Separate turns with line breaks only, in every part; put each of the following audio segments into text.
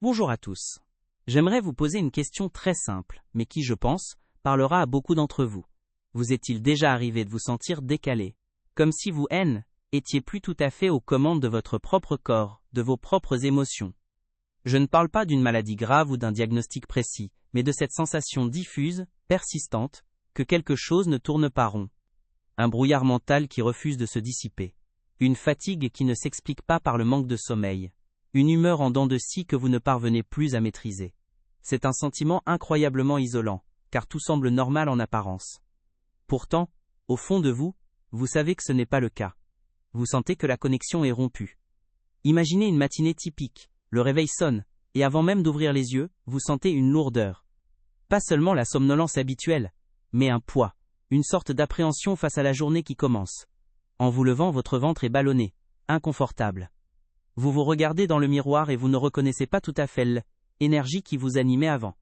Bonjour à tous. J'aimerais vous poser une question très simple, mais qui, je pense, parlera à beaucoup d'entre vous. Vous est-il déjà arrivé de vous sentir décalé, comme si vous, étiez plus tout à fait aux commandes de votre propre corps, de vos propres émotions? Je ne parle pas d'une maladie grave ou d'un diagnostic précis, mais de cette sensation diffuse, persistante, que quelque chose ne tourne pas rond. Un brouillard mental qui refuse de se dissiper. Une fatigue qui ne s'explique pas par le manque de sommeil. Une humeur en dents de scie que vous ne parvenez plus à maîtriser. C'est un sentiment incroyablement isolant, car tout semble normal en apparence. Pourtant, au fond de vous, vous savez que ce n'est pas le cas. Vous sentez que la connexion est rompue. Imaginez une matinée typique, le réveil sonne, et avant même d'ouvrir les yeux, vous sentez une lourdeur. Pas seulement la somnolence habituelle, mais un poids, une sorte d'appréhension face à la journée qui commence. En vous levant, votre ventre est ballonné, inconfortable. Vous vous regardez dans le miroir et vous ne reconnaissez pas tout à fait l'énergie qui vous animait avant.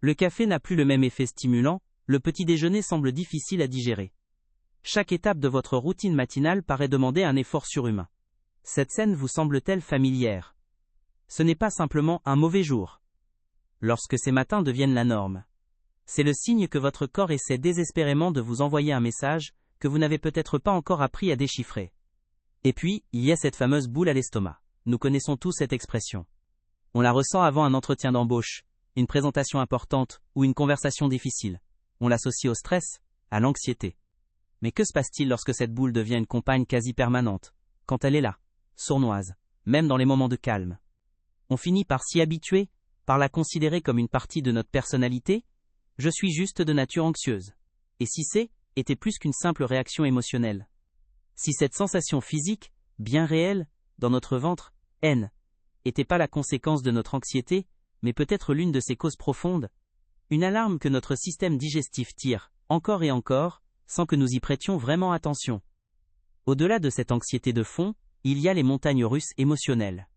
Le café n'a plus le même effet stimulant, le petit déjeuner semble difficile à digérer. Chaque étape de votre routine matinale paraît demander un effort surhumain. Cette scène vous semble-t-elle familière? Ce n'est pas simplement un mauvais jour. Lorsque ces matins deviennent la norme, c'est le signe que votre corps essaie désespérément de vous envoyer un message que vous n'avez peut-être pas encore appris à déchiffrer. Et puis, il y a cette fameuse boule à l'estomac. Nous connaissons tous cette expression. On la ressent avant un entretien d'embauche, une présentation importante ou une conversation difficile. On l'associe au stress, à l'anxiété. Mais que se passe-t-il lorsque cette boule devient une compagne quasi permanente, quand elle est là, sournoise, même dans les moments de calme? On finit par s'y habituer, par la considérer comme une partie de notre personnalité. Je suis juste de nature anxieuse. Et si était plus qu'une simple réaction émotionnelle? Si cette sensation physique, bien réelle, dans notre ventre, n'était pas la conséquence de notre anxiété, mais peut-être l'une de ses causes profondes, une alarme que notre système digestif tire, encore et encore, sans que nous y prêtions vraiment attention. Au-delà de cette anxiété de fond, il y a les montagnes russes émotionnelles.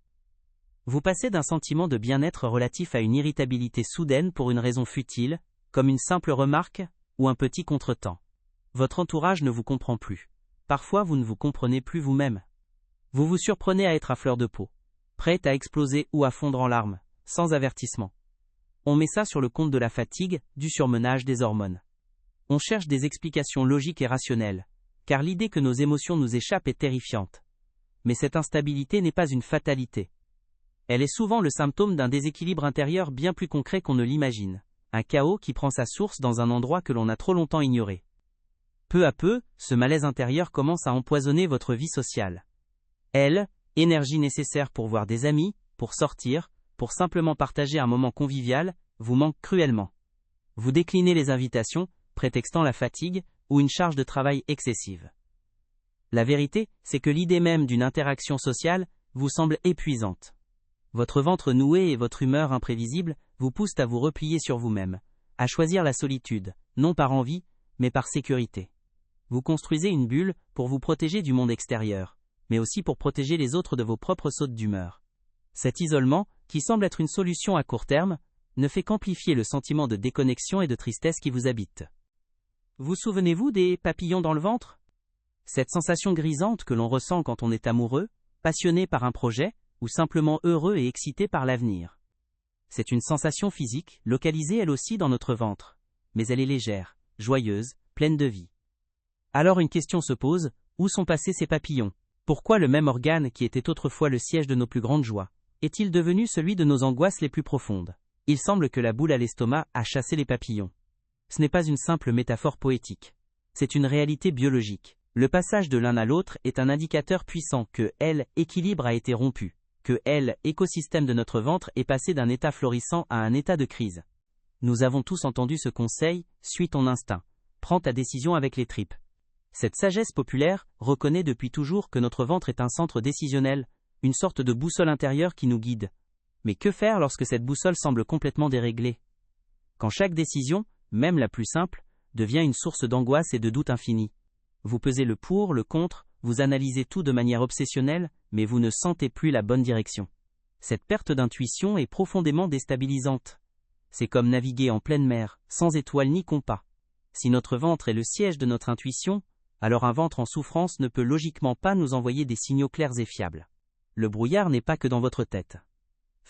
Vous passez d'un sentiment de bien-être relatif à une irritabilité soudaine pour une raison futile, comme une simple remarque, ou un petit contretemps. Votre entourage ne vous comprend plus. Parfois vous ne vous comprenez plus vous-même. Vous vous surprenez à être à fleur de peau, prête à exploser ou à fondre en larmes, sans avertissement. On met ça sur le compte de la fatigue, du surmenage des hormones. On cherche des explications logiques et rationnelles, car l'idée que nos émotions nous échappent est terrifiante. Mais cette instabilité n'est pas une fatalité. Elle est souvent le symptôme d'un déséquilibre intérieur bien plus concret qu'on ne l'imagine, un chaos qui prend sa source dans un endroit que l'on a trop longtemps ignoré. Peu à peu, ce malaise intérieur commence à empoisonner votre vie sociale. Énergie nécessaire pour voir des amis, pour sortir, pour simplement partager un moment convivial, vous manque cruellement. Vous déclinez les invitations, prétextant la fatigue ou une charge de travail excessive. La vérité, c'est que l'idée même d'une interaction sociale vous semble épuisante. Votre ventre noué et votre humeur imprévisible vous poussent à vous replier sur vous-même, à choisir la solitude, non par envie, mais par sécurité. Vous construisez une bulle pour vous protéger du monde extérieur, mais aussi pour protéger les autres de vos propres sautes d'humeur. Cet isolement, qui semble être une solution à court terme, ne fait qu'amplifier le sentiment de déconnexion et de tristesse qui vous habite. Vous souvenez-vous des papillons dans le ventre? Cette sensation grisante que l'on ressent quand on est amoureux, passionné par un projet, ou simplement heureux et excité par l'avenir. C'est une sensation physique, localisée elle aussi dans notre ventre, mais elle est légère, joyeuse, pleine de vie. Alors une question se pose, où sont passés ces papillons? Pourquoi le même organe qui était autrefois le siège de nos plus grandes joies, est-il devenu celui de nos angoisses les plus profondes? Il semble que la boule à l'estomac a chassé les papillons. Ce n'est pas une simple métaphore poétique. C'est une réalité biologique. Le passage de l'un à l'autre est un indicateur puissant que l'équilibre a été rompu, que l'écosystème de notre ventre est passé d'un état florissant à un état de crise. Nous avons tous entendu ce conseil, suis ton instinct, prends ta décision avec les tripes. Cette sagesse populaire reconnaît depuis toujours que notre ventre est un centre décisionnel, une sorte de boussole intérieure qui nous guide. Mais que faire lorsque cette boussole semble complètement déréglée? Quand chaque décision, même la plus simple, devient une source d'angoisse et de doute infini. Vous pesez le pour, le contre, vous analysez tout de manière obsessionnelle, mais vous ne sentez plus la bonne direction. Cette perte d'intuition est profondément déstabilisante. C'est comme naviguer en pleine mer, sans étoiles ni compas. Si notre ventre est le siège de notre intuition, alors un ventre en souffrance ne peut logiquement pas nous envoyer des signaux clairs et fiables. Le brouillard n'est pas que dans votre tête.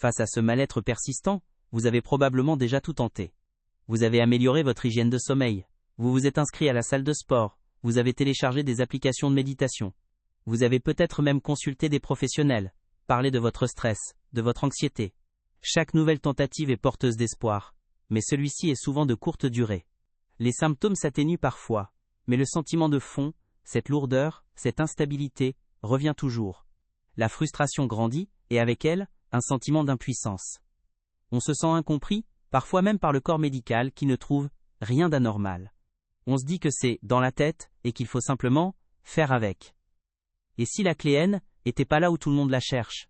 Face à ce mal-être persistant, vous avez probablement déjà tout tenté. Vous avez amélioré votre hygiène de sommeil, vous vous êtes inscrit à la salle de sport, vous avez téléchargé des applications de méditation. Vous avez peut-être même consulté des professionnels, parlé de votre stress, de votre anxiété. Chaque nouvelle tentative est porteuse d'espoir, mais celui-ci est souvent de courte durée. Les symptômes s'atténuent parfois, mais le sentiment de fond, cette lourdeur, cette instabilité, revient toujours. La frustration grandit, et avec elle, un sentiment d'impuissance. On se sent incompris, parfois même par le corps médical qui ne trouve rien d'anormal. On se dit que c'est dans la tête et qu'il faut simplement faire avec. Et si la clé N était pas là où tout le monde la cherche?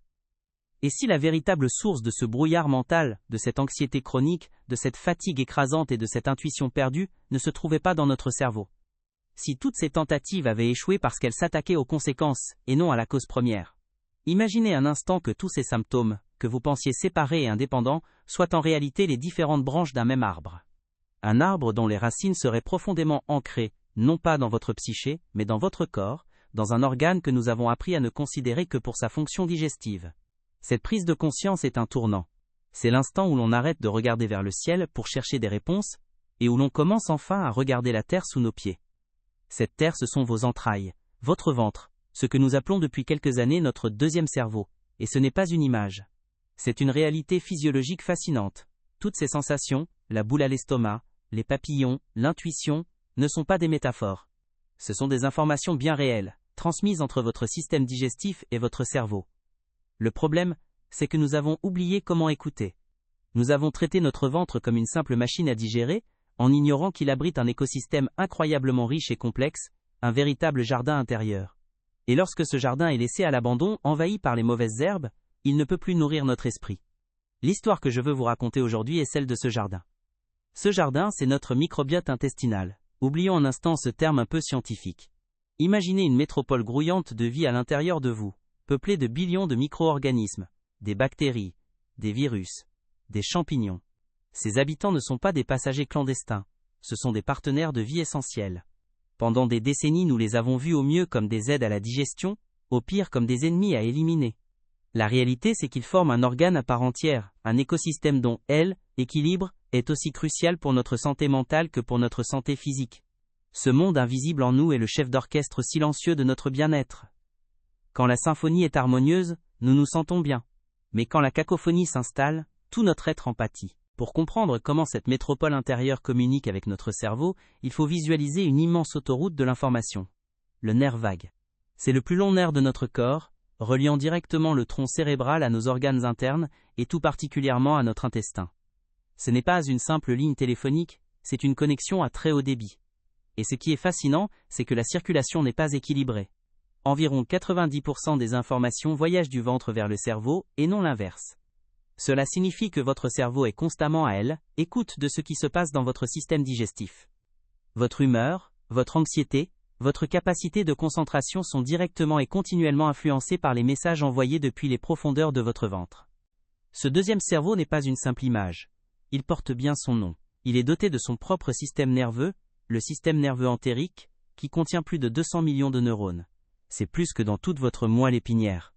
Et si la véritable source de ce brouillard mental, de cette anxiété chronique, de cette fatigue écrasante et de cette intuition perdue ne se trouvait pas dans notre cerveau? Si toutes ces tentatives avaient échoué parce qu'elles s'attaquaient aux conséquences et non à la cause première? Imaginez un instant que tous ces symptômes, que vous pensiez séparés et indépendants, soient en réalité les différentes branches d'un même arbre. Un arbre dont les racines seraient profondément ancrées, non pas dans votre psyché, mais dans votre corps, dans un organe que nous avons appris à ne considérer que pour sa fonction digestive. Cette prise de conscience est un tournant. C'est l'instant où l'on arrête de regarder vers le ciel pour chercher des réponses, et où l'on commence enfin à regarder la terre sous nos pieds. Cette terre, ce sont vos entrailles, votre ventre, ce que nous appelons depuis quelques années notre deuxième cerveau, et ce n'est pas une image. C'est une réalité physiologique fascinante. Toutes ces sensations, la boule à l'estomac, les papillons, l'intuition, ne sont pas des métaphores. Ce sont des informations bien réelles, transmises entre votre système digestif et votre cerveau. Le problème, c'est que nous avons oublié comment écouter. Nous avons traité notre ventre comme une simple machine à digérer, en ignorant qu'il abrite un écosystème incroyablement riche et complexe, un véritable jardin intérieur. Et lorsque ce jardin est laissé à l'abandon, envahi par les mauvaises herbes, il ne peut plus nourrir notre esprit. L'histoire que je veux vous raconter aujourd'hui est celle de ce jardin. Ce jardin, c'est notre microbiote intestinal. Oublions un instant ce terme un peu scientifique. Imaginez une métropole grouillante de vie à l'intérieur de vous, peuplée de billions de micro-organismes, des bactéries, des virus, des champignons. Ces habitants ne sont pas des passagers clandestins, ce sont des partenaires de vie essentiels. Pendant des décennies, nous les avons vus au mieux comme des aides à la digestion, au pire comme des ennemis à éliminer. La réalité, c'est qu'ils forment un organe à part entière, un écosystème dont l'équilibre est aussi crucial pour notre santé mentale que pour notre santé physique. Ce monde invisible en nous est le chef d'orchestre silencieux de notre bien-être. Quand la symphonie est harmonieuse, nous nous sentons bien. Mais quand la cacophonie s'installe, tout notre être en pâtit. Pour comprendre comment cette métropole intérieure communique avec notre cerveau, il faut visualiser une immense autoroute de l'information. Le nerf vague. C'est le plus long nerf de notre corps, reliant directement le tronc cérébral à nos organes internes et tout particulièrement à notre intestin. Ce n'est pas une simple ligne téléphonique, c'est une connexion à très haut débit. Et ce qui est fascinant, c'est que la circulation n'est pas équilibrée. Environ 90% des informations voyagent du ventre vers le cerveau et non l'inverse. Cela signifie que votre cerveau est constamment à écoute de ce qui se passe dans votre système digestif. Votre humeur, votre anxiété, votre capacité de concentration sont directement et continuellement influencées par les messages envoyés depuis les profondeurs de votre ventre. Ce deuxième cerveau n'est pas une simple image. Il porte bien son nom. Il est doté de son propre système nerveux, le système nerveux entérique, qui contient plus de 200 millions de neurones. C'est plus que dans toute votre moelle épinière.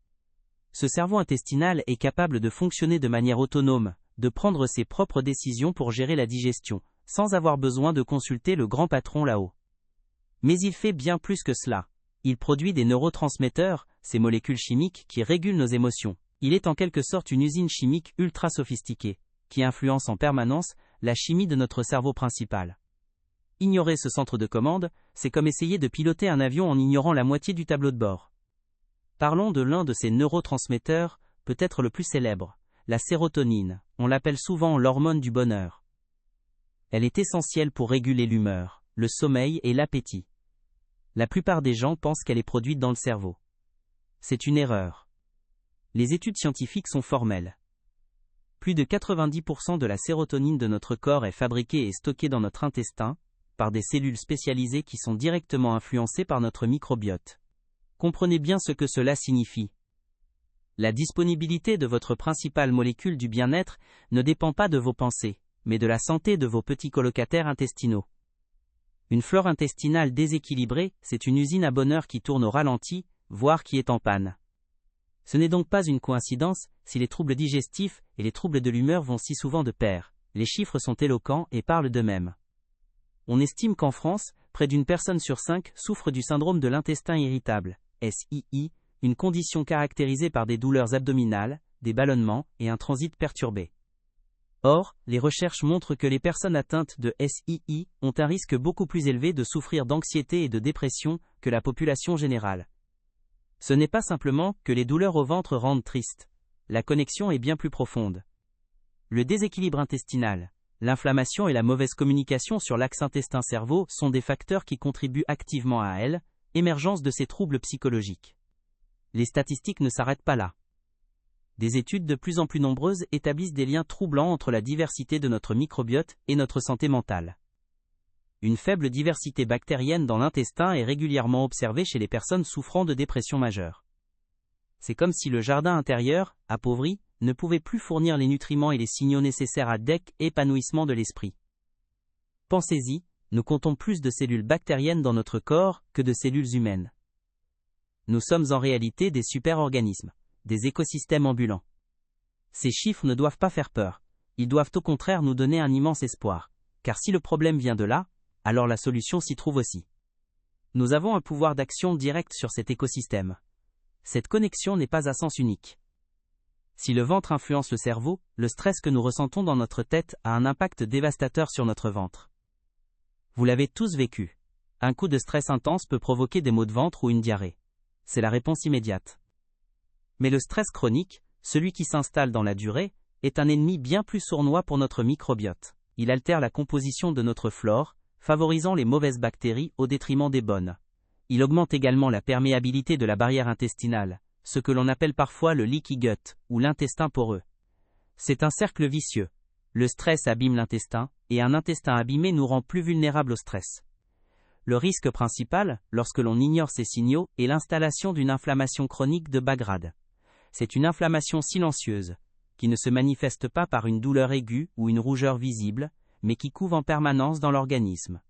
Ce cerveau intestinal est capable de fonctionner de manière autonome, de prendre ses propres décisions pour gérer la digestion, sans avoir besoin de consulter le grand patron là-haut. Mais il fait bien plus que cela. Il produit des neurotransmetteurs, ces molécules chimiques qui régulent nos émotions. Il est en quelque sorte une usine chimique ultra sophistiquée, qui influence en permanence la chimie de notre cerveau principal. Ignorer ce centre de commande, c'est comme essayer de piloter un avion en ignorant la moitié du tableau de bord. Parlons de l'un de ces neurotransmetteurs, peut-être le plus célèbre, la sérotonine. On l'appelle souvent l'hormone du bonheur. Elle est essentielle pour réguler l'humeur, le sommeil et l'appétit. La plupart des gens pensent qu'elle est produite dans le cerveau. C'est une erreur. Les études scientifiques sont formelles. Plus de 90% de la sérotonine de notre corps est fabriquée et stockée dans notre intestin, par des cellules spécialisées qui sont directement influencées par notre microbiote. Comprenez bien ce que cela signifie. La disponibilité de votre principale molécule du bien-être ne dépend pas de vos pensées, mais de la santé de vos petits colocataires intestinaux. Une flore intestinale déséquilibrée, c'est une usine à bonheur qui tourne au ralenti, voire qui est en panne. Ce n'est donc pas une coïncidence si les troubles digestifs et les troubles de l'humeur vont si souvent de pair. Les chiffres sont éloquents et parlent d'eux-mêmes. On estime qu'en France, près d'une personne sur 5 souffre du syndrome de l'intestin irritable, SII, une condition caractérisée par des douleurs abdominales, des ballonnements et un transit perturbé. Or, les recherches montrent que les personnes atteintes de SII ont un risque beaucoup plus élevé de souffrir d'anxiété et de dépression que la population générale. Ce n'est pas simplement que les douleurs au ventre rendent triste. La connexion est bien plus profonde. Le déséquilibre intestinal, l'inflammation et la mauvaise communication sur l'axe intestin-cerveau sont des facteurs qui contribuent activement à l'émergence de ces troubles psychologiques. Les statistiques ne s'arrêtent pas là. Des études de plus en plus nombreuses établissent des liens troublants entre la diversité de notre microbiote et notre santé mentale. Une faible diversité bactérienne dans l'intestin est régulièrement observée chez les personnes souffrant de dépression majeure. C'est comme si le jardin intérieur, appauvri, ne pouvait plus fournir les nutriments et les signaux nécessaires à l'épanouissement de l'esprit. Pensez-y, nous comptons plus de cellules bactériennes dans notre corps que de cellules humaines. Nous sommes en réalité des super-organismes, des écosystèmes ambulants. Ces chiffres ne doivent pas faire peur, ils doivent au contraire nous donner un immense espoir, car si le problème vient de là, alors la solution s'y trouve aussi. Nous avons un pouvoir d'action direct sur cet écosystème. Cette connexion n'est pas à sens unique. Si le ventre influence le cerveau, le stress que nous ressentons dans notre tête a un impact dévastateur sur notre ventre. Vous l'avez tous vécu. Un coup de stress intense peut provoquer des maux de ventre ou une diarrhée. C'est la réponse immédiate. Mais le stress chronique, celui qui s'installe dans la durée, est un ennemi bien plus sournois pour notre microbiote. Il altère la composition de notre flore, favorisant les mauvaises bactéries au détriment des bonnes. Il augmente également la perméabilité de la barrière intestinale, ce que l'on appelle parfois le leaky gut, ou l'intestin poreux. C'est un cercle vicieux. Le stress abîme l'intestin, et un intestin abîmé nous rend plus vulnérables au stress. Le risque principal, lorsque l'on ignore ces signaux, est l'installation d'une inflammation chronique de bas grade. C'est une inflammation silencieuse, qui ne se manifeste pas par une douleur aiguë ou une rougeur visible, mais qui couve en permanence dans l'organisme.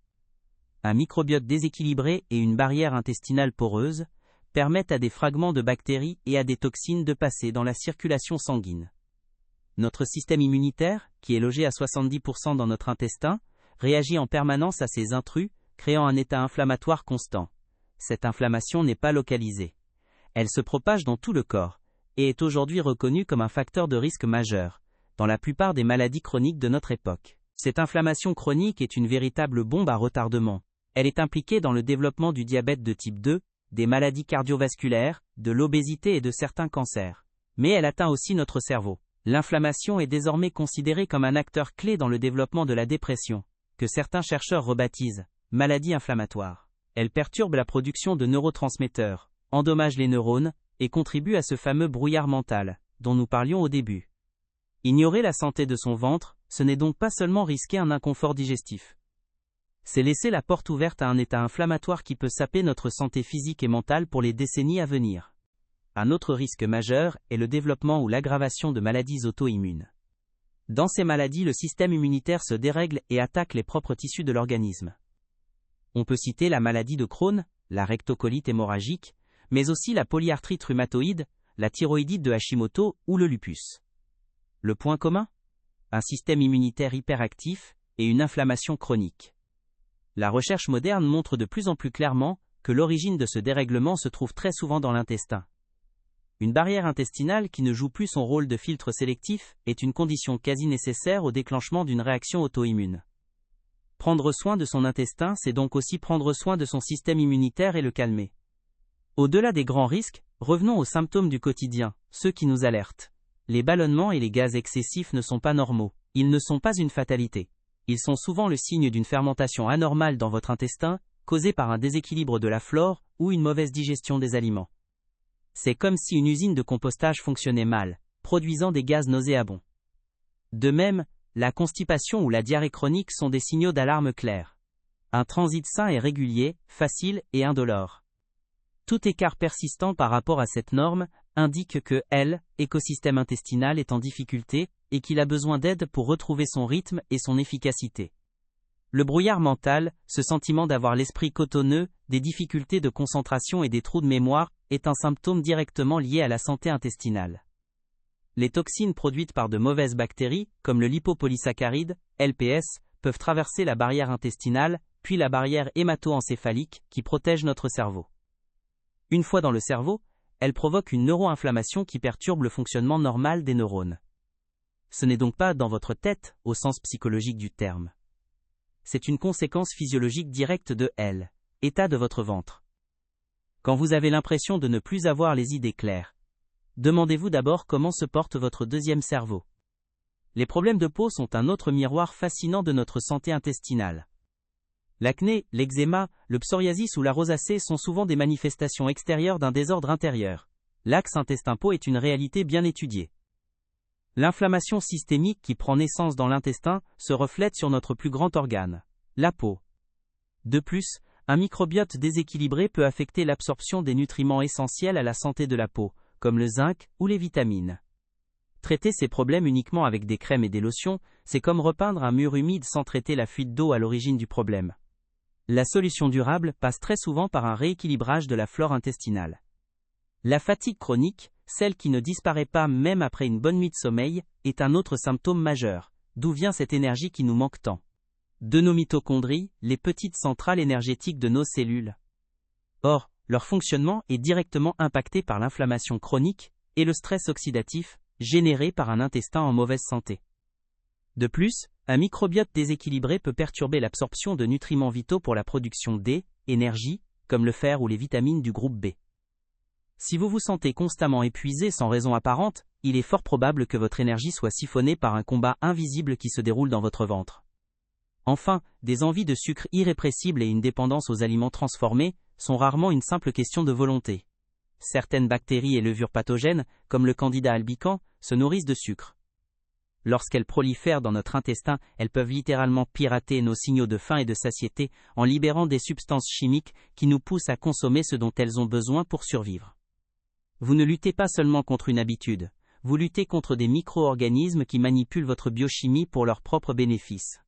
Un microbiote déséquilibré et une barrière intestinale poreuse permettent à des fragments de bactéries et à des toxines de passer dans la circulation sanguine. Notre système immunitaire, qui est logé à 70% dans notre intestin, réagit en permanence à ces intrus, créant un état inflammatoire constant. Cette inflammation n'est pas localisée. Elle se propage dans tout le corps, et est aujourd'hui reconnue comme un facteur de risque majeur, dans la plupart des maladies chroniques de notre époque. Cette inflammation chronique est une véritable bombe à retardement. Elle est impliquée dans le développement du diabète de type 2, des maladies cardiovasculaires, de l'obésité et de certains cancers. Mais elle atteint aussi notre cerveau. L'inflammation est désormais considérée comme un acteur clé dans le développement de la dépression, que certains chercheurs rebaptisent maladie inflammatoire. Elle perturbe la production de neurotransmetteurs, endommage les neurones, et contribue à ce fameux brouillard mental, dont nous parlions au début. Ignorer la santé de son ventre, ce n'est donc pas seulement risquer un inconfort digestif. C'est laisser la porte ouverte à un état inflammatoire qui peut saper notre santé physique et mentale pour les décennies à venir. Un autre risque majeur est le développement ou l'aggravation de maladies auto-immunes. Dans ces maladies, le système immunitaire se dérègle et attaque les propres tissus de l'organisme. On peut citer la maladie de Crohn, la rectocolite hémorragique, mais aussi la polyarthrite rhumatoïde, la thyroïdite de Hashimoto ou le lupus. Le point commun ? Un système immunitaire hyperactif et une inflammation chronique. La recherche moderne montre de plus en plus clairement que l'origine de ce dérèglement se trouve très souvent dans l'intestin. Une barrière intestinale qui ne joue plus son rôle de filtre sélectif est une condition quasi nécessaire au déclenchement d'une réaction auto-immune. Prendre soin de son intestin, c'est donc aussi prendre soin de son système immunitaire et le calmer. Au-delà des grands risques, revenons aux symptômes du quotidien, ceux qui nous alertent. Les ballonnements et les gaz excessifs ne sont pas normaux, ils ne sont pas une fatalité. Ils sont souvent le signe d'une fermentation anormale dans votre intestin, causée par un déséquilibre de la flore ou une mauvaise digestion des aliments. C'est comme si une usine de compostage fonctionnait mal, produisant des gaz nauséabonds. De même, la constipation ou la diarrhée chronique sont des signaux d'alarme clairs. Un transit sain et régulier, facile et indolore. Tout écart persistant par rapport à cette norme indique que l'écosystème intestinal est en difficulté et qu'il a besoin d'aide pour retrouver son rythme et son efficacité. Le brouillard mental, ce sentiment d'avoir l'esprit cotonneux, des difficultés de concentration et des trous de mémoire, est un symptôme directement lié à la santé intestinale. Les toxines produites par de mauvaises bactéries, comme le lipopolysaccharide, LPS, peuvent traverser la barrière intestinale, puis la barrière hémato-encéphalique, qui protège notre cerveau. Une fois dans le cerveau, elles provoquent une neuroinflammation qui perturbe le fonctionnement normal des neurones. Ce n'est donc pas dans votre tête, au sens psychologique du terme. C'est une conséquence physiologique directe de l'état de votre ventre. Quand vous avez l'impression de ne plus avoir les idées claires, demandez-vous d'abord comment se porte votre deuxième cerveau. Les problèmes de peau sont un autre miroir fascinant de notre santé intestinale. L'acné, l'eczéma, le psoriasis ou la rosacée sont souvent des manifestations extérieures d'un désordre intérieur. L'axe intestin-peau est une réalité bien étudiée. L'inflammation systémique qui prend naissance dans l'intestin se reflète sur notre plus grand organe, la peau. De plus, un microbiote déséquilibré peut affecter l'absorption des nutriments essentiels à la santé de la peau, comme le zinc ou les vitamines. Traiter ces problèmes uniquement avec des crèmes et des lotions, c'est comme repeindre un mur humide sans traiter la fuite d'eau à l'origine du problème. La solution durable passe très souvent par un rééquilibrage de la flore intestinale. La fatigue chronique, celle qui ne disparaît pas même après une bonne nuit de sommeil, est un autre symptôme majeur. D'où vient cette énergie qui nous manque tant? De nos mitochondries, les petites centrales énergétiques de nos cellules. Or, leur fonctionnement est directement impacté par l'inflammation chronique et le stress oxydatif, généré par un intestin en mauvaise santé. De plus, un microbiote déséquilibré peut perturber l'absorption de nutriments vitaux pour la production d'énergie, comme le fer ou les vitamines du groupe B. Si vous vous sentez constamment épuisé sans raison apparente, il est fort probable que votre énergie soit siphonnée par un combat invisible qui se déroule dans votre ventre. Enfin, des envies de sucre irrépressibles et une dépendance aux aliments transformés sont rarement une simple question de volonté. Certaines bactéries et levures pathogènes, comme le Candida albicans, se nourrissent de sucre. Lorsqu'elles prolifèrent dans notre intestin, elles peuvent littéralement pirater nos signaux de faim et de satiété en libérant des substances chimiques qui nous poussent à consommer ce dont elles ont besoin pour survivre. Vous ne luttez pas seulement contre une habitude, vous luttez contre des micro-organismes qui manipulent votre biochimie pour leurs propres bénéfices.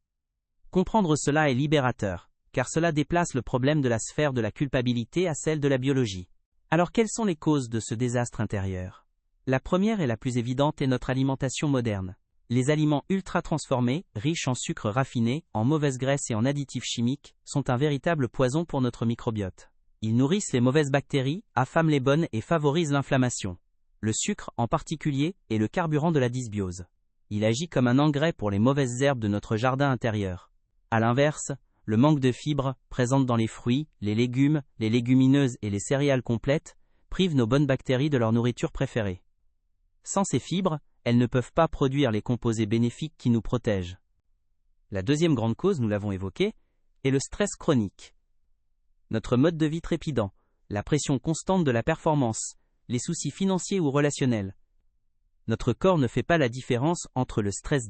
Comprendre cela est libérateur, car cela déplace le problème de la sphère de la culpabilité à celle de la biologie. Alors quelles sont les causes de ce désastre intérieur? La première et la plus évidente est notre alimentation moderne. Les aliments ultra-transformés, riches en sucre raffiné, en mauvaises graisses et en additifs chimiques, sont un véritable poison pour notre microbiote. Ils nourrissent les mauvaises bactéries, affament les bonnes et favorisent l'inflammation. Le sucre, en particulier, est le carburant de la dysbiose. Il agit comme un engrais pour les mauvaises herbes de notre jardin intérieur. À l'inverse, le manque de fibres, présentes dans les fruits, les légumes, les légumineuses et les céréales complètes, prive nos bonnes bactéries de leur nourriture préférée. Sans ces fibres, elles ne peuvent pas produire les composés bénéfiques qui nous protègent. La deuxième grande cause, nous l'avons évoquée, est le stress chronique. Notre mode de vie trépidant, la pression constante de la performance, les soucis financiers ou relationnels. Notre corps ne fait pas la différence entre le stress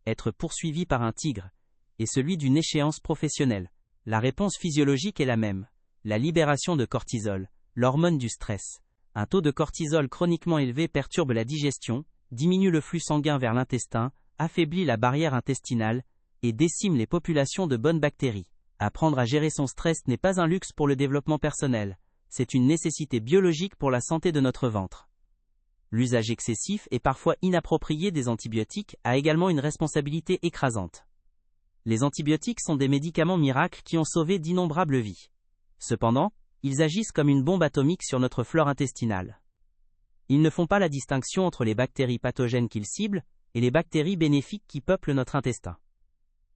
être poursuivi par un tigre, et celui d'une échéance professionnelle. La réponse physiologique est la même. La libération de cortisol, l'hormone du stress. Un taux de cortisol chroniquement élevé perturbe la digestion, diminue le flux sanguin vers l'intestin, affaiblit la barrière intestinale et décime les populations de bonnes bactéries. Apprendre à gérer son stress n'est pas un luxe pour le développement personnel, c'est une nécessité biologique pour la santé de notre ventre. L'usage excessif et parfois inapproprié des antibiotiques a également une responsabilité écrasante. Les antibiotiques sont des médicaments miracles qui ont sauvé d'innombrables vies. Cependant, ils agissent comme une bombe atomique sur notre flore intestinale. Ils ne font pas la distinction entre les bactéries pathogènes qu'ils ciblent et les bactéries bénéfiques qui peuplent notre intestin.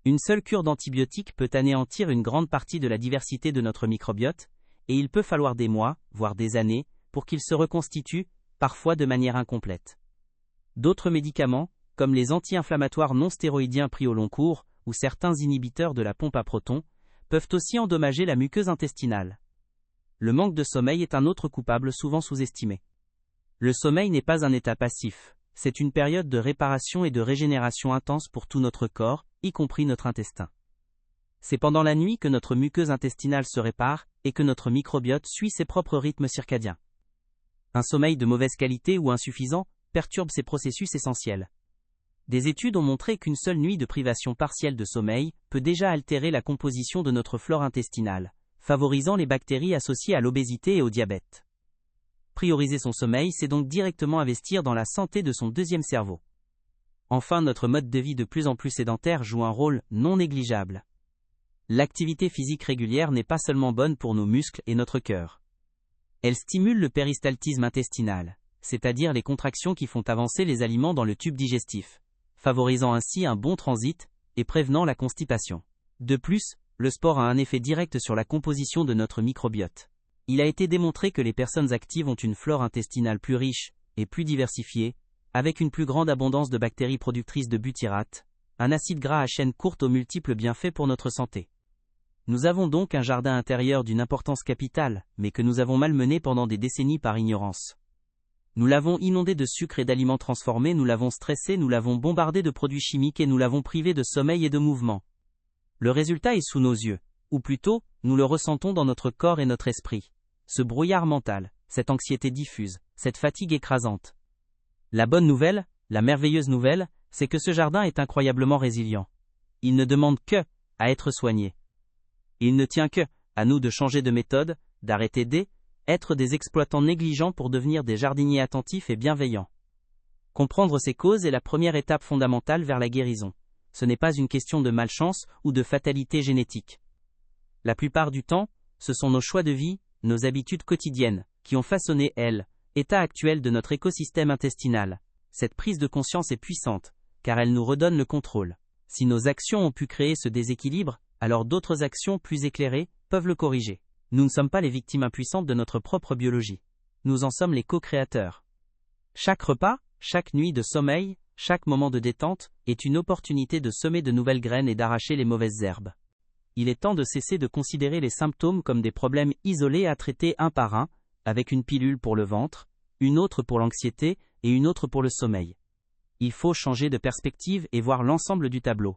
Une seule cure d'antibiotiques peut anéantir une grande partie de la diversité de notre microbiote, et il peut falloir des mois, voire des années, pour qu'il se reconstitue, parfois de manière incomplète. D'autres médicaments, comme les anti-inflammatoires non stéroïdiens pris au long cours, ou certains inhibiteurs de la pompe à protons, peuvent aussi endommager la muqueuse intestinale. Le manque de sommeil est un autre coupable souvent sous-estimé. Le sommeil n'est pas un état passif, c'est une période de réparation et de régénération intense pour tout notre corps, y compris notre intestin. C'est pendant la nuit que notre muqueuse intestinale se répare et que notre microbiote suit ses propres rythmes circadiens. Un sommeil de mauvaise qualité ou insuffisant perturbe ces processus essentiels. Des études ont montré qu'une seule nuit de privation partielle de sommeil peut déjà altérer la composition de notre flore intestinale, favorisant les bactéries associées à l'obésité et au diabète. Prioriser son sommeil, c'est donc directement investir dans la santé de son deuxième cerveau. Enfin, notre mode de vie de plus en plus sédentaire joue un rôle non négligeable. L'activité physique régulière n'est pas seulement bonne pour nos muscles et notre cœur. Elle stimule le péristaltisme intestinal, c'est-à-dire les contractions qui font avancer les aliments dans le tube digestif, favorisant ainsi un bon transit et prévenant la constipation. De plus, le sport a un effet direct sur la composition de notre microbiote. Il a été démontré que les personnes actives ont une flore intestinale plus riche et plus diversifiée, avec une plus grande abondance de bactéries productrices de butyrate, un acide gras à chaîne courte aux multiples bienfaits pour notre santé. Nous avons donc un jardin intérieur d'une importance capitale, mais que nous avons malmené pendant des décennies par ignorance. Nous l'avons inondé de sucre et d'aliments transformés, nous l'avons stressé, nous l'avons bombardé de produits chimiques et nous l'avons privé de sommeil et de mouvement. Le résultat est sous nos yeux, ou plutôt, nous le ressentons dans notre corps et notre esprit. Ce brouillard mental, cette anxiété diffuse, cette fatigue écrasante. La bonne nouvelle, la merveilleuse nouvelle, c'est que ce jardin est incroyablement résilient. Il ne demande que à être soigné. Il ne tient que à nous de changer de méthode, d'arrêter d'être des exploitants négligents pour devenir des jardiniers attentifs et bienveillants. Comprendre ces causes est la première étape fondamentale vers la guérison. Ce n'est pas une question de malchance ou de fatalité génétique. La plupart du temps, ce sont nos choix de vie, nos habitudes quotidiennes, qui ont façonné l'état actuel de notre écosystème intestinal. Cette prise de conscience est puissante, car elle nous redonne le contrôle. Si nos actions ont pu créer ce déséquilibre, alors d'autres actions plus éclairées peuvent le corriger. Nous ne sommes pas les victimes impuissantes de notre propre biologie. Nous en sommes les co-créateurs. Chaque repas, chaque nuit de sommeil, chaque moment de détente est une opportunité de semer de nouvelles graines et d'arracher les mauvaises herbes. Il est temps de cesser de considérer les symptômes comme des problèmes isolés à traiter un par un, avec une pilule pour le ventre, une autre pour l'anxiété et une autre pour le sommeil. Il faut changer de perspective et voir l'ensemble du tableau.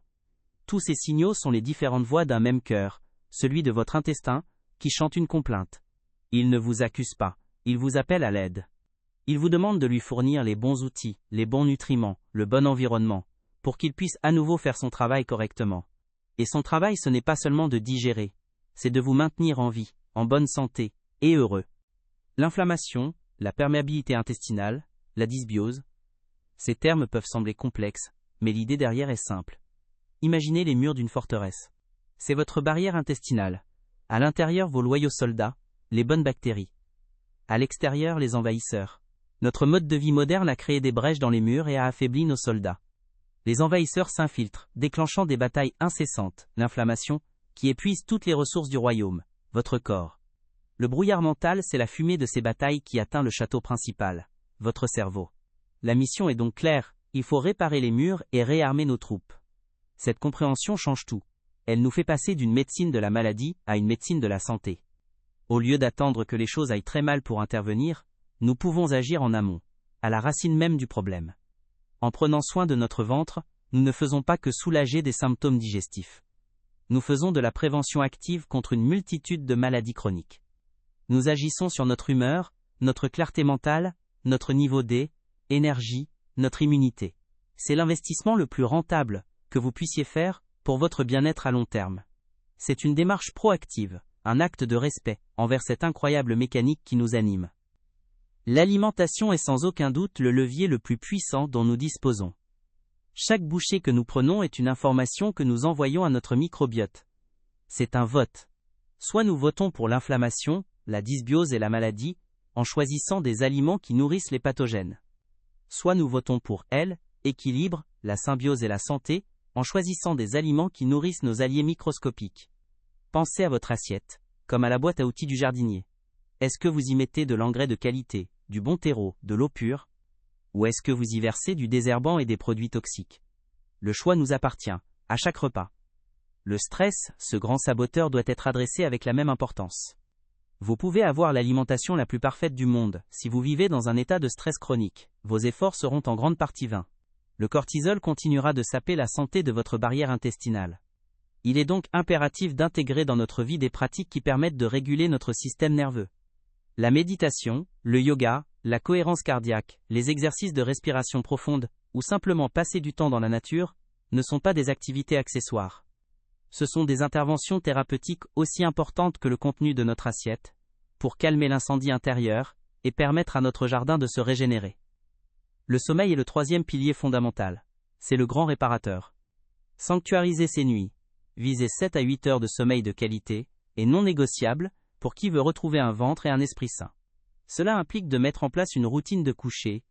Tous ces signaux sont les différentes voix d'un même cœur, celui de votre intestin, qui chante une complainte. Il ne vous accuse pas, il vous appelle à l'aide. Il vous demande de lui fournir les bons outils, les bons nutriments, le bon environnement, pour qu'il puisse à nouveau faire son travail correctement. Et son travail, ce n'est pas seulement de digérer, c'est de vous maintenir en vie, en bonne santé, et heureux. L'inflammation, la perméabilité intestinale, la dysbiose. Ces termes peuvent sembler complexes, mais l'idée derrière est simple. Imaginez les murs d'une forteresse. C'est votre barrière intestinale. À l'intérieur, vos loyaux soldats, les bonnes bactéries. À l'extérieur, les envahisseurs. Notre mode de vie moderne a créé des brèches dans les murs et a affaibli nos soldats. Les envahisseurs s'infiltrent, déclenchant des batailles incessantes, l'inflammation, qui épuise toutes les ressources du royaume, votre corps. Le brouillard mental, c'est la fumée de ces batailles qui atteint le château principal, votre cerveau. La mission est donc claire, il faut réparer les murs et réarmer nos troupes. Cette compréhension change tout. Elle nous fait passer d'une médecine de la maladie à une médecine de la santé. Au lieu d'attendre que les choses aillent très mal pour intervenir, nous pouvons agir en amont, à la racine même du problème. En prenant soin de notre ventre, nous ne faisons pas que soulager des symptômes digestifs. Nous faisons de la prévention active contre une multitude de maladies chroniques. Nous agissons sur notre humeur, notre clarté mentale, notre niveau d'énergie, notre immunité. C'est l'investissement le plus rentable que vous puissiez faire pour votre bien-être à long terme. C'est une démarche proactive, un acte de respect envers cette incroyable mécanique qui nous anime. L'alimentation est sans aucun doute le levier le plus puissant dont nous disposons. Chaque bouchée que nous prenons est une information que nous envoyons à notre microbiote. C'est un vote. Soit nous votons pour l'inflammation, la dysbiose et la maladie, en choisissant des aliments qui nourrissent les pathogènes. Soit nous votons pour l'équilibre, la symbiose et la santé, en choisissant des aliments qui nourrissent nos alliés microscopiques. Pensez à votre assiette, comme à la boîte à outils du jardinier. Est-ce que vous y mettez de l'engrais de qualité, du bon terreau, de l'eau pure? Ou est-ce que vous y versez du désherbant et des produits toxiques? Le choix nous appartient, à chaque repas. Le stress, ce grand saboteur, doit être adressé avec la même importance. Vous pouvez avoir l'alimentation la plus parfaite du monde, si vous vivez dans un état de stress chronique, vos efforts seront en grande partie vains. Le cortisol continuera de saper la santé de votre barrière intestinale. Il est donc impératif d'intégrer dans notre vie des pratiques qui permettent de réguler notre système nerveux. La méditation, le yoga, la cohérence cardiaque, les exercices de respiration profonde, ou simplement passer du temps dans la nature, ne sont pas des activités accessoires. Ce sont des interventions thérapeutiques aussi importantes que le contenu de notre assiette, pour calmer l'incendie intérieur et permettre à notre jardin de se régénérer. Le sommeil est le troisième pilier fondamental. C'est le grand réparateur. Sanctuariser ses nuits. Visez 7 à 8 heures de sommeil de qualité, et non négociable, pour qui veut retrouver un ventre et un esprit sain. Cela implique de mettre en place une routine de coucher,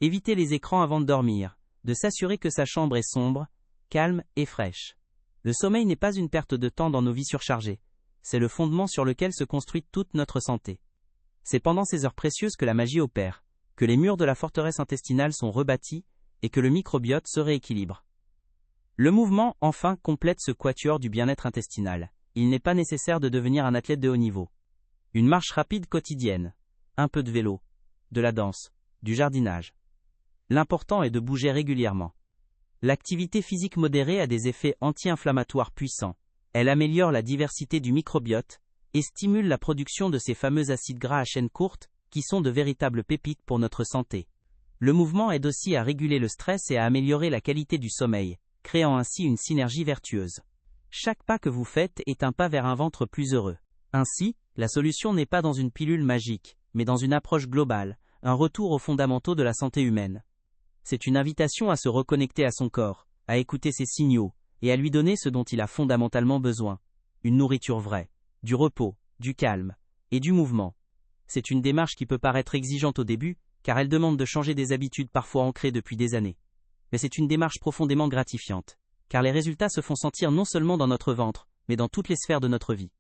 éviter les écrans avant de dormir, de s'assurer que sa chambre est sombre, calme et fraîche. Le sommeil n'est pas une perte de temps dans nos vies surchargées, c'est le fondement sur lequel se construit toute notre santé. C'est pendant ces heures précieuses que la magie opère, que les murs de la forteresse intestinale sont rebâtis et que le microbiote se rééquilibre. Le mouvement, enfin, complète ce quatuor du bien-être intestinal. Il n'est pas nécessaire de devenir un athlète de haut niveau. Une marche rapide quotidienne, un peu de vélo, de la danse, du jardinage. L'important est de bouger régulièrement. L'activité physique modérée a des effets anti-inflammatoires puissants. Elle améliore la diversité du microbiote et stimule la production de ces fameux acides gras à chaîne courte qui sont de véritables pépites pour notre santé. Le mouvement aide aussi à réguler le stress et à améliorer la qualité du sommeil, créant ainsi une synergie vertueuse. Chaque pas que vous faites est un pas vers un ventre plus heureux. Ainsi, la solution n'est pas dans une pilule magique, mais dans une approche globale, un retour aux fondamentaux de la santé humaine. C'est une invitation à se reconnecter à son corps, à écouter ses signaux, et à lui donner ce dont il a fondamentalement besoin. Une nourriture vraie, du repos, du calme, et du mouvement. C'est une démarche qui peut paraître exigeante au début, car elle demande de changer des habitudes parfois ancrées depuis des années. Mais c'est une démarche profondément gratifiante, car les résultats se font sentir non seulement dans notre ventre, mais dans toutes les sphères de notre vie.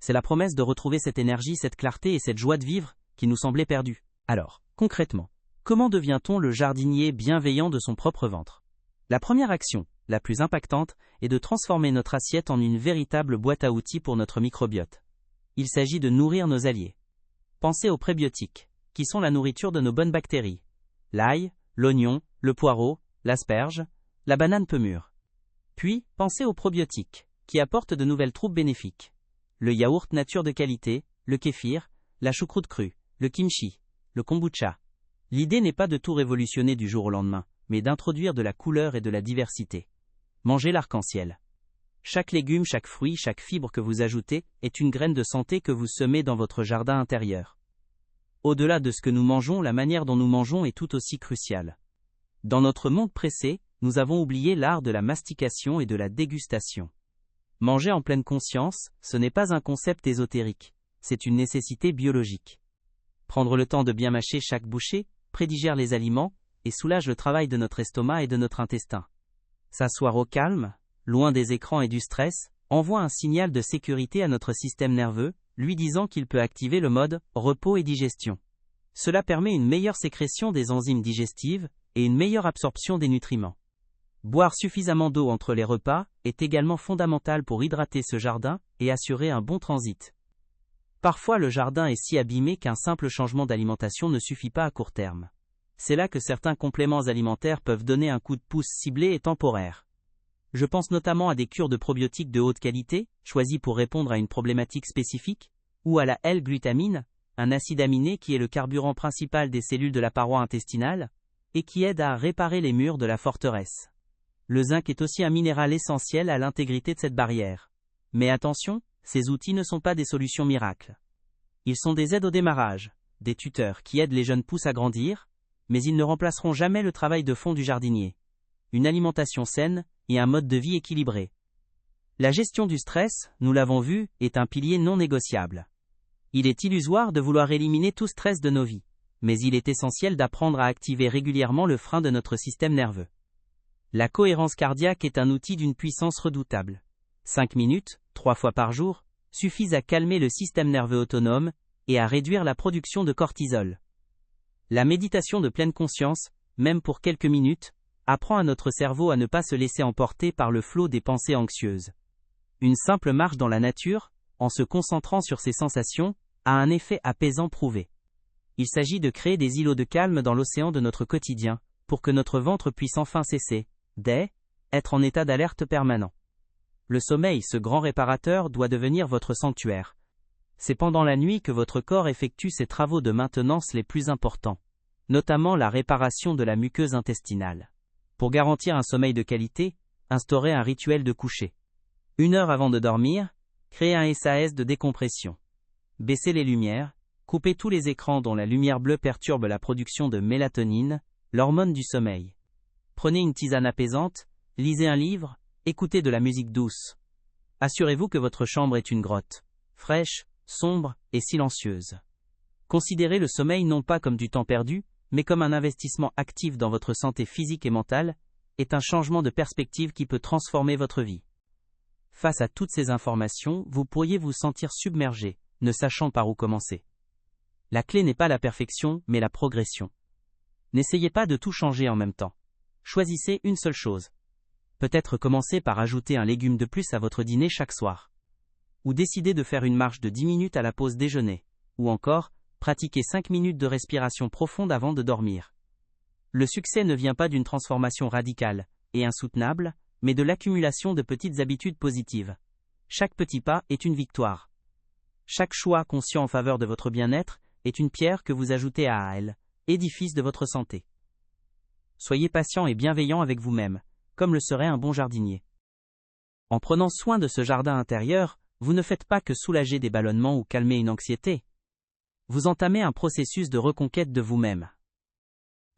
C'est la promesse de retrouver cette énergie, cette clarté et cette joie de vivre qui nous semblaient perdues. Alors, concrètement, comment devient-on le jardinier bienveillant de son propre ventre ? La première action, la plus impactante, est de transformer notre assiette en une véritable boîte à outils pour notre microbiote. Il s'agit de nourrir nos alliés. Pensez aux prébiotiques, qui sont la nourriture de nos bonnes bactéries. L'ail, l'oignon, le poireau, l'asperge, la banane peu mûre. Puis, pensez aux probiotiques, qui apportent de nouvelles troupes bénéfiques. Le yaourt nature de qualité, le kéfir, la choucroute crue, le kimchi, le kombucha. L'idée n'est pas de tout révolutionner du jour au lendemain, mais d'introduire de la couleur et de la diversité. Mangez l'arc-en-ciel. Chaque légume, chaque fruit, chaque fibre que vous ajoutez est une graine de santé que vous semez dans votre jardin intérieur. Au-delà de ce que nous mangeons, la manière dont nous mangeons est tout aussi cruciale. Dans notre monde pressé, nous avons oublié l'art de la mastication et de la dégustation. Manger en pleine conscience, ce n'est pas un concept ésotérique, c'est une nécessité biologique. Prendre le temps de bien mâcher chaque bouchée, prédigère les aliments, et soulage le travail de notre estomac et de notre intestin. S'asseoir au calme, loin des écrans et du stress, envoie un signal de sécurité à notre système nerveux, lui disant qu'il peut activer le mode repos et digestion. Cela permet une meilleure sécrétion des enzymes digestives et une meilleure absorption des nutriments. Boire suffisamment d'eau entre les repas est également fondamental pour hydrater ce jardin et assurer un bon transit. Parfois le jardin est si abîmé qu'un simple changement d'alimentation ne suffit pas à court terme. C'est là que certains compléments alimentaires peuvent donner un coup de pouce ciblé et temporaire. Je pense notamment à des cures de probiotiques de haute qualité, choisies pour répondre à une problématique spécifique, ou à la L-glutamine, un acide aminé qui est le carburant principal des cellules de la paroi intestinale, et qui aide à réparer les murs de la forteresse. Le zinc est aussi un minéral essentiel à l'intégrité de cette barrière. Mais attention, ces outils ne sont pas des solutions miracles. Ils sont des aides au démarrage, des tuteurs qui aident les jeunes pousses à grandir, mais ils ne remplaceront jamais le travail de fond du jardinier. Une alimentation saine et un mode de vie équilibré. La gestion du stress, nous l'avons vu, est un pilier non négociable. Il est illusoire de vouloir éliminer tout stress de nos vies, mais il est essentiel d'apprendre à activer régulièrement le frein de notre système nerveux. La cohérence cardiaque est un outil d'une puissance redoutable. 5 minutes, 3 fois par jour, suffisent à calmer le système nerveux autonome et à réduire la production de cortisol. La méditation de pleine conscience, même pour quelques minutes, apprend à notre cerveau à ne pas se laisser emporter par le flot des pensées anxieuses. Une simple marche dans la nature, en se concentrant sur ses sensations, a un effet apaisant prouvé. Il s'agit de créer des îlots de calme dans l'océan de notre quotidien, pour que notre ventre puisse enfin cesser d'être en état d'alerte permanent. Le sommeil, ce grand réparateur, doit devenir votre sanctuaire. C'est pendant la nuit que votre corps effectue ses travaux de maintenance les plus importants, notamment la réparation de la muqueuse intestinale. Pour garantir un sommeil de qualité, instaurez un rituel de coucher. 1 heure avant de dormir, créez un SAS de décompression. Baissez les lumières, Coupez tous les écrans dont la lumière bleue perturbe la production de mélatonine, l'hormone du sommeil. Prenez une tisane apaisante, lisez un livre, écoutez de la musique douce. Assurez-vous que votre chambre est une grotte, fraîche, sombre et silencieuse. Considérez le sommeil non pas comme du temps perdu, mais comme un investissement actif dans votre santé physique et mentale, est un changement de perspective qui peut transformer votre vie. Face à toutes ces informations, vous pourriez vous sentir submergé, ne sachant par où commencer. La clé n'est pas la perfection, mais la progression. N'essayez pas de tout changer en même temps. Choisissez une seule chose. Peut-être commencer par ajouter un légume de plus à votre dîner chaque soir. Ou décider de faire une marche de 10 minutes à la pause déjeuner. Ou encore, pratiquer 5 minutes de respiration profonde avant de dormir. Le succès ne vient pas d'une transformation radicale et insoutenable, mais de l'accumulation de petites habitudes positives. Chaque petit pas est une victoire. Chaque choix conscient en faveur de votre bien-être est une pierre que vous ajoutez à l'édifice de votre santé. Soyez patient et bienveillant avec vous-même, comme le serait un bon jardinier. En prenant soin de ce jardin intérieur, vous ne faites pas que soulager des ballonnements ou calmer une anxiété. Vous entamez un processus de reconquête de vous-même.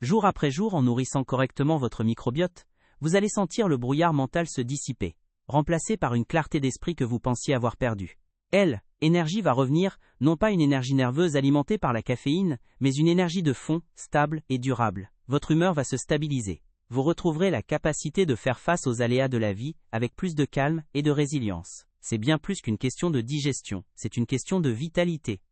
Jour après jour, en nourrissant correctement votre microbiote, vous allez sentir le brouillard mental se dissiper, remplacé par une clarté d'esprit que vous pensiez avoir perdue. L'énergie va revenir, non pas une énergie nerveuse alimentée par la caféine, mais une énergie de fond, stable et durable. Votre humeur va se stabiliser. Vous retrouverez la capacité de faire face aux aléas de la vie avec plus de calme et de résilience. C'est bien plus qu'une question de digestion, c'est une question de vitalité.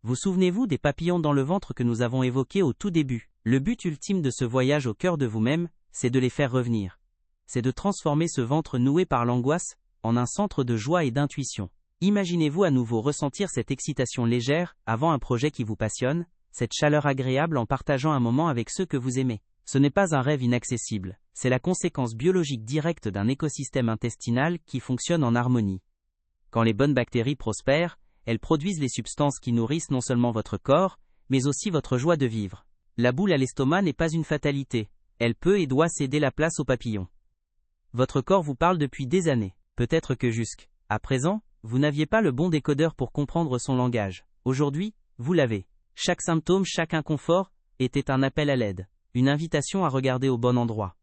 Vous souvenez-vous des papillons dans le ventre que nous avons évoqués au tout début? Le but ultime de ce voyage au cœur de vous-même, c'est de les faire revenir. C'est de transformer ce ventre noué par l'angoisse en un centre de joie et d'intuition. Imaginez-vous à nouveau ressentir cette excitation légère avant un projet qui vous passionne, cette chaleur agréable en partageant un moment avec ceux que vous aimez. Ce n'est pas un rêve inaccessible, c'est la conséquence biologique directe d'un écosystème intestinal qui fonctionne en harmonie. Quand les bonnes bactéries prospèrent, elles produisent les substances qui nourrissent non seulement votre corps, mais aussi votre joie de vivre. La boule à l'estomac n'est pas une fatalité, elle peut et doit céder la place aux papillons. Votre corps vous parle depuis des années, peut-être que jusqu'à présent, vous n'aviez pas le bon décodeur pour comprendre son langage. Aujourd'hui, vous l'avez. Chaque symptôme, chaque inconfort, était un appel à l'aide, une invitation à regarder au bon endroit.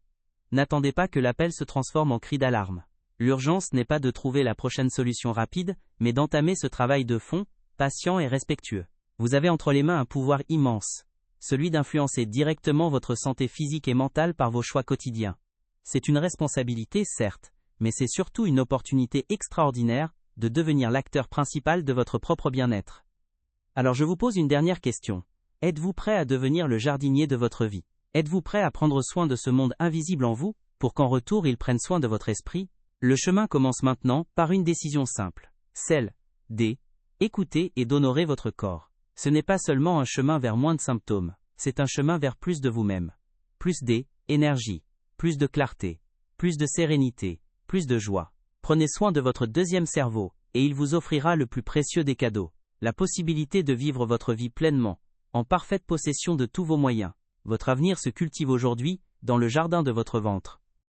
N'attendez pas que l'appel se transforme en cri d'alarme. L'urgence n'est pas de trouver la prochaine solution rapide, mais d'entamer ce travail de fond, patient et respectueux. Vous avez entre les mains un pouvoir immense, celui d'influencer directement votre santé physique et mentale par vos choix quotidiens. C'est une responsabilité, certes, mais c'est surtout une opportunité extraordinaire de devenir l'acteur principal de votre propre bien-être. Alors je vous pose une dernière question. Êtes-vous prêt à devenir le jardinier de votre vie? Êtes-vous prêt à prendre soin de ce monde invisible en vous, pour qu'en retour il prenne soin de votre esprit? Le chemin commence maintenant par une décision simple, celle d'écouter et d'honorer votre corps. Ce n'est pas seulement un chemin vers moins de symptômes, c'est un chemin vers plus de vous-même. Plus d'énergie, plus de clarté, plus de sérénité, plus de joie. Prenez soin de votre deuxième cerveau, et il vous offrira le plus précieux des cadeaux, la possibilité de vivre votre vie pleinement, en parfaite possession de tous vos moyens. Votre avenir se cultive aujourd'hui, dans le jardin de votre ventre.